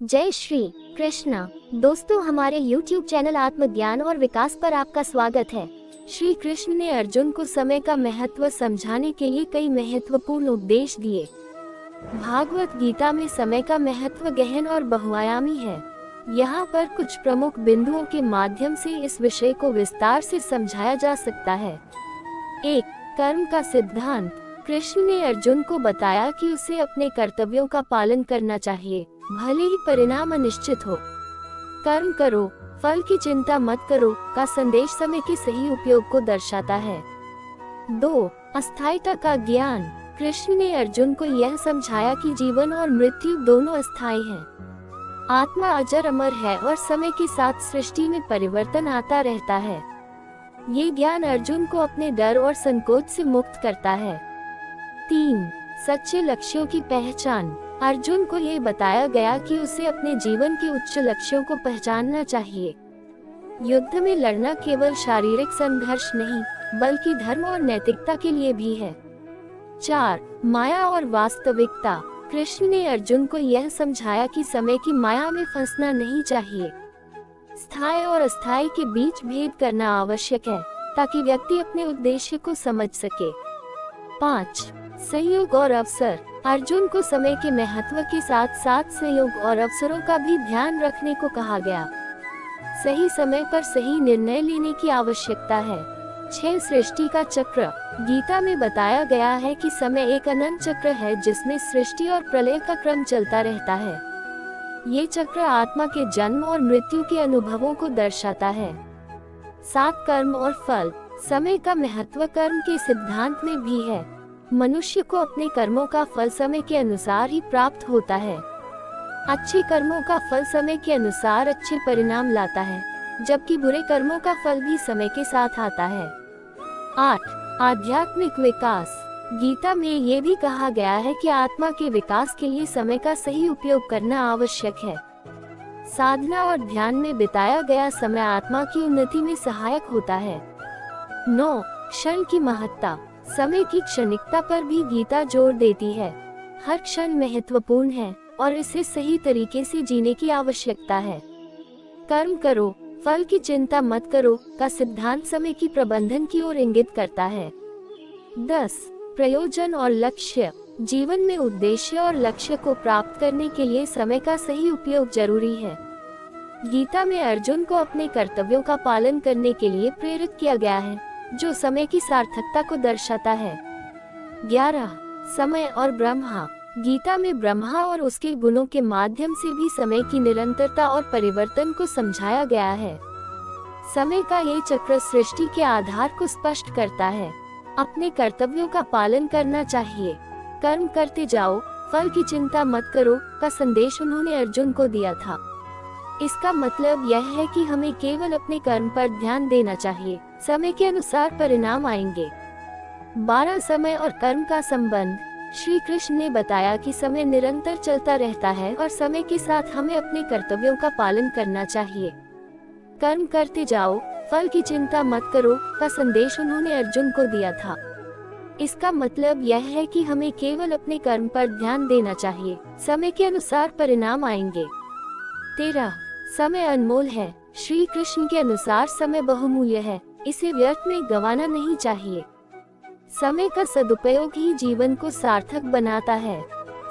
जय श्री कृष्णा। दोस्तों, हमारे YouTube चैनल आत्मज्ञान और विकास पर आपका स्वागत है। श्री कृष्ण ने अर्जुन को समय का महत्व समझाने के लिए कई महत्वपूर्ण उपदेश दिए। भागवत गीता में समय का महत्व गहन और बहुआयामी है। यहाँ पर कुछ प्रमुख बिंदुओं के माध्यम से इस विषय को विस्तार से समझाया जा सकता है। 1. कर्म का सिद्धांत। कृष्ण ने अर्जुन को बताया कि उसे अपने कर्तव्यों का पालन करना चाहिए, भले ही परिणाम अनिश्चित हो। कर्म करो, फल की चिंता मत करो का संदेश समय के सही उपयोग को दर्शाता है। 2. अस्थायीता का ज्ञान। कृष्ण ने अर्जुन को यह समझाया कि जीवन और मृत्यु दोनों अस्थायी हैं। आत्मा अजर अमर है और समय के साथ सृष्टि में परिवर्तन आता रहता है। ये ज्ञान अर्जुन को अपने डर और संकोच से मुक्त करता है। 3. सच्चे लक्ष्यों की पहचान। अर्जुन को ये बताया गया कि उसे अपने जीवन के उच्च लक्ष्यों को पहचानना चाहिए। युद्ध में लड़ना केवल शारीरिक संघर्ष नहीं, बल्कि धर्म और नैतिकता के लिए भी है। 4. माया और वास्तविकता। कृष्ण ने अर्जुन को यह समझाया कि समय की माया में फंसना नहीं चाहिए। स्थायी और अस्थायी के बीच भेद करना आवश्यक है, ताकि व्यक्ति अपने उद्देश्य को समझ सके। 5. सहयोग और अवसर। अर्जुन को समय के महत्व के साथ साथ सहयोग और अवसरों का भी ध्यान रखने को कहा गया। सही समय पर सही निर्णय लेने की आवश्यकता है। 6. सृष्टि का चक्र। गीता में बताया गया है कि समय एक अनंत चक्र है जिसमें सृष्टि और प्रलय का क्रम चलता रहता है। ये चक्र आत्मा के जन्म और मृत्यु के अनुभवों को दर्शाता है। 7. कर्म और फल। समय का महत्व कर्म के सिद्धांत में भी है। मनुष्य को अपने कर्मों का फल समय के अनुसार ही प्राप्त होता है। अच्छे कर्मों का फल समय के अनुसार अच्छे परिणाम लाता है, जबकि बुरे कर्मों का फल भी समय के साथ आता है। 8. आध्यात्मिक विकास। गीता में ये भी कहा गया है कि आत्मा के विकास के लिए समय का सही उपयोग करना आवश्यक है। साधना और ध्यान में बिताया गया समय आत्मा की उन्नति में सहायक होता है। 9. क्षण की महत्ता। समय की क्षणिकता पर भी गीता जोर देती है। हर क्षण महत्वपूर्ण है और इसे सही तरीके से जीने की आवश्यकता है। कर्म करो, फल की चिंता मत करो का सिद्धांत समय की प्रबंधन की ओर इंगित करता है। 10. प्रयोजन और लक्ष्य। जीवन में उद्देश्य और लक्ष्य को प्राप्त करने के लिए समय का सही उपयोग जरूरी है। गीता में अर्जुन को अपने कर्तव्यों का पालन करने के लिए प्रेरित किया गया है, जो समय की सार्थकता को दर्शाता है। 11. समय और ब्रह्मा। गीता में ब्रह्मा और उसके गुणों के माध्यम से भी समय की निरंतरता और परिवर्तन को समझाया गया है। समय का ये चक्र सृष्टि के आधार को स्पष्ट करता है। अपने कर्तव्यों का पालन करना चाहिए। कर्म करते जाओ, फल की चिंता मत करो का संदेश उन्होंने अर्जुन को दिया था। इसका मतलब यह है कि हमें केवल अपने कर्म पर ध्यान देना चाहिए, समय के अनुसार परिणाम आएंगे। 12. समय और कर्म का संबंध। श्री कृष्ण ने बताया कि समय निरंतर चलता रहता है और समय के साथ हमें अपने कर्तव्यों का पालन करना चाहिए। कर्म करते जाओ, फल की चिंता मत करो का संदेश उन्होंने अर्जुन को दिया था। इसका मतलब यह है कि हमें केवल अपने कर्म पर ध्यान देना चाहिए, समय के अनुसार परिणाम आएंगे। 13. समय अनमोल है। श्री कृष्ण के अनुसार समय बहुमूल्य है, इसे व्यर्थ में गंवाना नहीं चाहिए। समय का सदुपयोग ही जीवन को सार्थक बनाता है।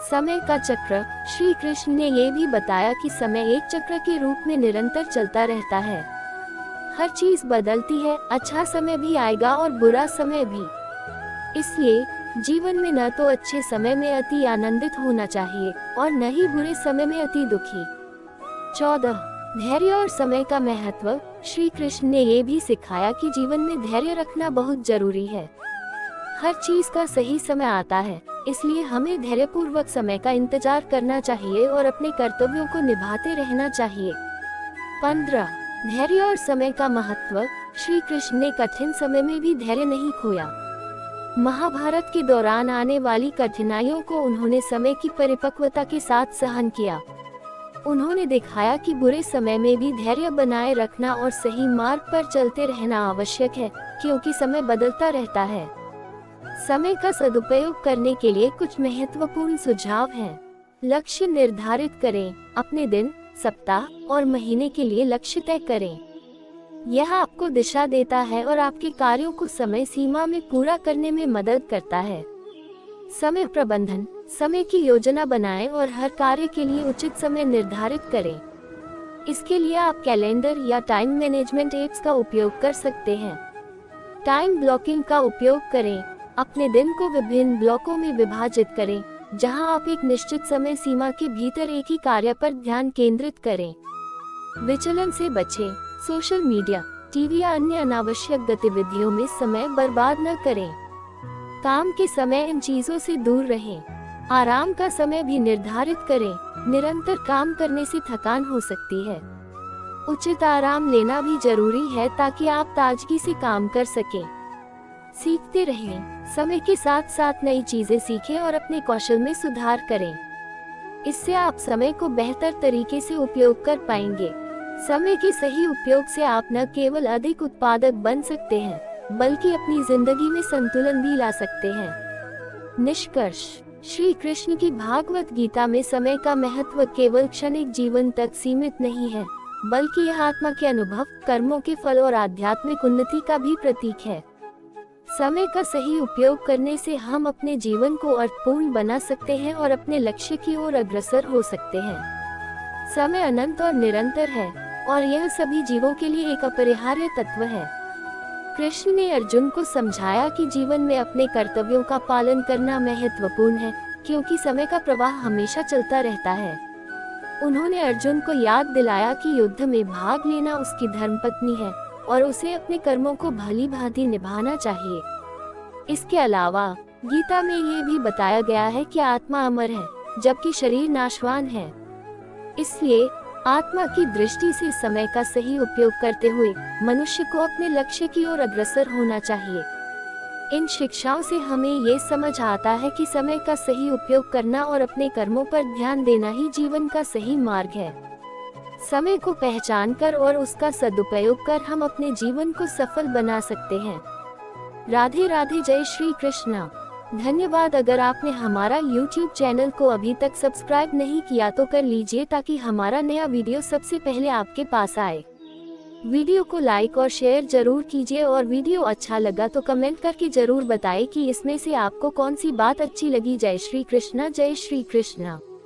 समय का चक्र। श्री कृष्ण ने ये भी बताया कि समय एक चक्र के रूप में निरंतर चलता रहता है। हर चीज बदलती है, अच्छा समय भी आएगा और बुरा समय भी। इसलिए जीवन में न तो अच्छे समय में अति आनंदित होना चाहिए और न ही बुरे समय में अति दुखी। 14. धैर्य और समय का महत्व। श्री कृष्ण ने ये भी सिखाया कि जीवन में धैर्य रखना बहुत जरूरी है। हर चीज का सही समय आता है, इसलिए हमें धैर्यपूर्वक समय का इंतजार करना चाहिए और अपने कर्तव्यों को निभाते रहना चाहिए। 15. धैर्य और समय का महत्व। श्री कृष्ण ने कठिन समय में भी धैर्य नहीं खोया। महाभारत के दौरान आने वाली कठिनाइयों को उन्होंने समय की परिपक्वता के साथ सहन किया। उन्होंने दिखाया कि बुरे समय में भी धैर्य बनाए रखना और सही मार्ग पर चलते रहना आवश्यक है, क्योंकि समय बदलता रहता है। समय का सदुपयोग करने के लिए कुछ महत्वपूर्ण सुझाव हैं। लक्ष्य निर्धारित करें, अपने दिन, सप्ताह और महीने के लिए लक्ष्य तय करें। यह आपको दिशा देता है और आपके कार्यों को समय सीमा में पूरा करने में मदद करता है। समय प्रबंधन, समय की योजना बनाएं और हर कार्य के लिए उचित समय निर्धारित करें। इसके लिए आप कैलेंडर या टाइम मैनेजमेंट एप्स का उपयोग कर सकते हैं। टाइम ब्लॉकिंग का उपयोग करें, अपने दिन को विभिन्न ब्लॉकों में विभाजित करें, जहां आप एक निश्चित समय सीमा के भीतर एक ही कार्य पर ध्यान केंद्रित करें। विचलन से बचें, सोशल मीडिया, टीवी या अन्य अनावश्यक गतिविधियों में समय बर्बाद न करें। काम के समय इन चीजों से दूर रहें। आराम का समय भी निर्धारित करें, निरंतर काम करने से थकान हो सकती है। उचित आराम लेना भी जरूरी है ताकि आप ताजगी से काम कर सकें। सीखते रहें, समय के साथ साथ नई चीजें सीखें और अपने कौशल में सुधार करें। इससे आप समय को बेहतर तरीके से उपयोग कर पाएंगे। समय के सही उपयोग से आप न केवल अधिक उत्पादक बन सकते हैं, बल्कि अपनी जिंदगी में संतुलन भी ला सकते हैं। निष्कर्ष, श्री कृष्ण की भागवत गीता में समय का महत्व केवल क्षणिक जीवन तक सीमित नहीं है, बल्कि यह आत्मा के अनुभव, कर्मों के फल और आध्यात्मिक उन्नति का भी प्रतीक है। समय का सही उपयोग करने से हम अपने जीवन को अर्थपूर्ण बना सकते हैं और अपने लक्ष्य की ओर अग्रसर हो सकते हैं। समय अनंत और निरंतर है और यह सभी जीवों के लिए एक अपरिहार्य तत्व है। कृष्ण ने अर्जुन को समझाया कि जीवन में अपने कर्तव्यों का पालन करना महत्वपूर्ण है, क्योंकि समय का प्रवाह हमेशा चलता रहता है। उन्होंने अर्जुन को याद दिलाया कि युद्ध में भाग लेना उसकी धर्मपत्नी है और उसे अपने कर्मों को भली भांति निभाना चाहिए। इसके अलावा गीता में ये भी बताया गया है कि आत्मा अमर है, जबकि शरीर नाशवान है। इसलिए आत्मा की दृष्टि से समय का सही उपयोग करते हुए मनुष्य को अपने लक्ष्य की ओर अग्रसर होना चाहिए। इन शिक्षाओं से हमें ये समझ आता है कि समय का सही उपयोग करना और अपने कर्मों पर ध्यान देना ही जीवन का सही मार्ग है। समय को पहचान कर और उसका सदुपयोग कर हम अपने जीवन को सफल बना सकते हैं। राधे राधे, जय श्री कृष्णा। धन्यवाद। अगर आपने हमारा YouTube चैनल को अभी तक सब्सक्राइब नहीं किया तो कर लीजिए, ताकि हमारा नया वीडियो सबसे पहले आपके पास आए। वीडियो को लाइक और शेयर जरूर कीजिए और वीडियो अच्छा लगा तो कमेंट करके जरूर बताएं कि इसमें से आपको कौन सी बात अच्छी लगी। जय श्री कृष्णा, जय श्री कृष्णा।